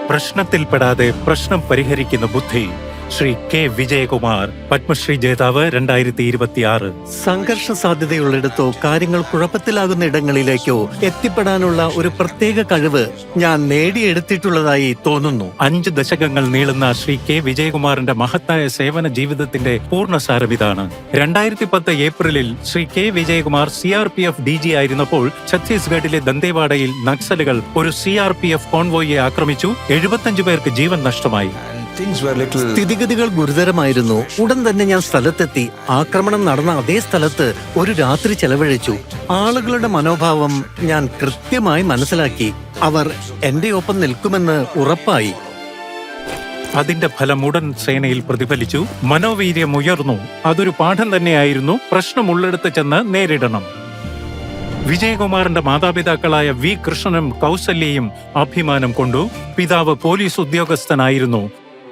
പ്രശ്നത്തിൽപ്പെടാതെ പ്രശ്നം പരിഹരിക്കുന്ന ബുദ്ധി. ശ്രീ കെ വിജയകുമാർ, പത്മശ്രീ ജേതാവ് 2026. സംഘർഷ സാധ്യതയുള്ളിടത്തോ കാര്യങ്ങൾ കുഴപ്പത്തിലാകുന്ന ഇടങ്ങളിലേക്കോ എത്തിപ്പെടാനുള്ള ഒരു പ്രത്യേക കഴിവ് ഞാൻ നേടിയെടുത്തിട്ടുള്ളതായി തോന്നുന്നു. 5 ദശകങ്ങൾ നീളുന്ന ശ്രീ കെ വിജയകുമാറിന്റെ മഹത്തായ സേവന ജീവിതത്തിന്റെ പൂർണ്ണസാരം ഇതാണ്. 2010 ഏപ്രിലിൽ Shri K Vijayakumar CRPF DG ആയിരുന്നപ്പോൾ ഛത്തീസ്ഗഡിലെ ദന്തേവാഡയിൽ നക്സലുകൾ ഒരു CRPF കോൺവോയെ ആക്രമിച്ചു. 75 പേർക്ക് ജീവൻ നഷ്ടമായി. സ്ഥിതിഗതികൾ ഗുരുതരമായിരുന്നു. ഉടൻ തന്നെ ഞാൻ സ്ഥലത്തെത്തി. ആക്രമണം നടന്ന അതേ സ്ഥലത്ത് ഒരു രാത്രി ചെലവഴിച്ചു. ആളുകളുടെ മനോഭാവം ഞാൻ കൃത്യമായി മനസ്സിലാക്കി. അവർ എന്റെ ഒപ്പം നിൽക്കുമെന്ന് ഉറപ്പായി. അതിന്റെ ഫലം ഉടൻ സേനയിൽ പ്രതിഫലിച്ചു. മനോവീര്യം ഉയർന്നു. അതൊരു പാഠം തന്നെയായിരുന്നു. പ്രശ്നമുള്ളിടത്ത് ചെന്ന് നേരിടണം. വിജയകുമാറിന്റെ മാതാപിതാക്കളായ വി കൃഷ്ണനും കൗസല്യയും അഭിമാനം കൊണ്ടു. പിതാവ് പോലീസ് ഉദ്യോഗസ്ഥനായിരുന്നു.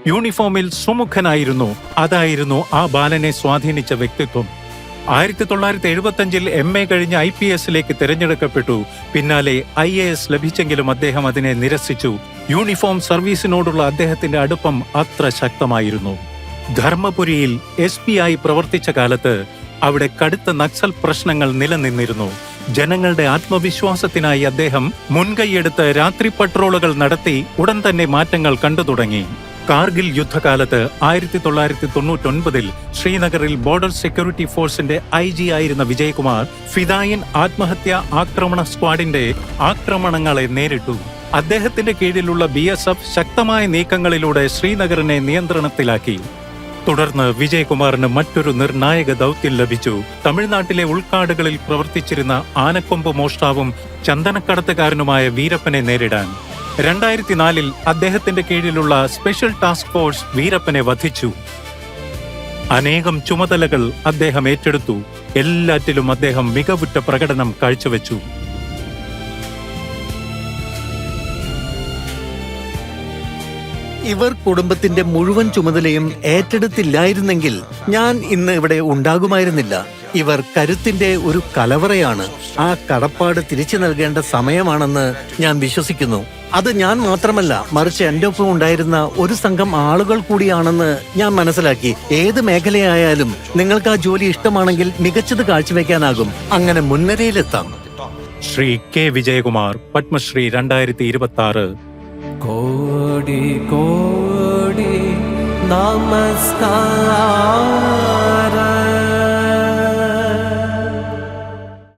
യൂണിഫോമിൽ സുമുഖനായിരുന്നു. അതായിരുന്നു ആ ബാലനെ സ്വാധീനിച്ച വ്യക്തിത്വം. 1975 MA കഴിഞ്ഞ് IPSലേക്ക് തിരഞ്ഞെടുക്കപ്പെട്ടു. പിന്നാലെ IAS ലഭിച്ചെങ്കിലും അദ്ദേഹം അതിനെ നിരസിച്ചു. യൂണിഫോം സർവീസിനോടുള്ള അദ്ദേഹത്തിന്റെ അടുപ്പം അത്ര ശക്തമായിരുന്നു. ധർമ്മപുരിയിൽ SP ആയി പ്രവർത്തിച്ച കാലത്ത് അവിടെ കടുത്ത നക്സൽ പ്രശ്നങ്ങൾ നിലനിന്നിരുന്നു. ജനങ്ങളുടെ ആത്മവിശ്വാസത്തിനായി അദ്ദേഹം മുൻകൈയെടുത്ത് രാത്രി പട്രോളുകൾ നടത്തി ഉടൻ തന്നെ മാറ്റങ്ങൾ കണ്ടു തുടങ്ങി. കാർഗിൽ യുദ്ധകാലത്ത് 1999 ശ്രീനഗറിൽ ബോർഡർ സെക്യൂരിറ്റി ഫോഴ്സിന്റെ IG ആയിരുന്ന വിജയകുമാർ ഫിദായിൻ ആത്മഹത്യാ ആക്രമണ സ്ക്വാഡിന്റെ ആക്രമണങ്ങളെ നേരിട്ടു. അദ്ദേഹത്തിന്റെ കീഴിലുള്ള BSF ശക്തമായ നീക്കങ്ങളിലൂടെ ശ്രീനഗറിനെ നിയന്ത്രണത്തിലാക്കി. തുടർന്ന് വിജയകുമാറിന് മറ്റൊരു നിർണായക ദൗത്യം ലഭിച്ചു. തമിഴ്നാട്ടിലെ ഉൾക്കാടുകളിൽ പ്രവർത്തിച്ചിരുന്ന ആനക്കൊമ്പ് മോഷ്ടാവും ചന്ദനക്കടത്തുകാരനുമായ വീരപ്പനെ നേരിടാൻ. 2004 അദ്ദേഹത്തിന്റെ കീഴിലുള്ള സ്പെഷ്യൽ ടാസ്ക് ഫോഴ്സ് വീരപ്പനെ വധിച്ചു. അനേകം ചുമതലകൾ അദ്ദേഹം ഏറ്റെടുത്തു. എല്ലാറ്റിലും അദ്ദേഹം മികവുറ്റ പ്രകടനം കാഴ്ചവെച്ചു. ഇവർ കുടുംബത്തിന്റെ മുഴുവൻ ചുമതലയും ഏറ്റെടുത്തില്ലായിരുന്നെങ്കിൽ ഞാൻ ഇന്ന് ഇവിടെ ഉണ്ടാകുമായിരുന്നില്ല. ഇവർ കരുത്തിന്റെ ഒരു കലവറയാണ്. ആ കടപ്പാട് തിരിച്ചു നൽകേണ്ട സമയമാണെന്ന് ഞാൻ വിശ്വസിക്കുന്നു. അത് ഞാൻ മാത്രമല്ല, മറിച്ച് എന്റെ ഒപ്പം ഉണ്ടായിരുന്ന ഒരു സംഘം ആളുകൾ കൂടിയാണെന്ന് ഞാൻ മനസ്സിലാക്കി. ഏത് മേഖലയായാലും നിങ്ങൾക്ക് ആ ജോലി ഇഷ്ടമാണെങ്കിൽ മികച്ചത് കാഴ്ചവെക്കാനാകും. അങ്ങനെ മുൻനിരയിലെത്താം. ശ്രീ കെ വിജയകുമാർ, പത്മശ്രീ 2026. കോടി കോടി നമസ്കാരം.